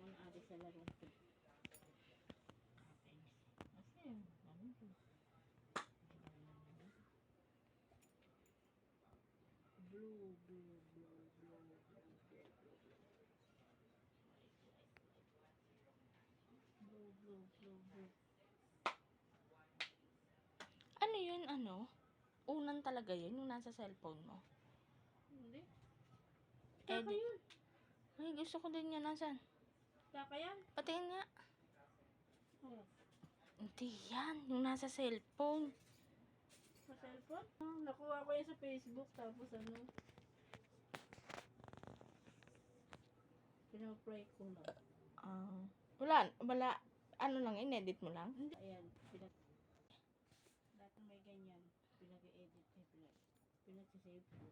ako na-adik sa laro ko. Kasi, ano ko. Blue. Ano yun, ano? Unan talaga yun, yung nasa cellphone mo. Hindi. Edit. Kaka yun. Ay, gusto ko din yan. Nasaan? Kaka yan. Patingin nga. Oh. Hindi yan, yung nasa cellphone. Sa cellphone? Nakuha ko yan sa Facebook. Tapos ano. Pinapray ko lang. Wala. Ano lang, in-edit mo lang? Hindi. Ayan. Dati may ganyan. Pinag-edit. Pinag-save ko.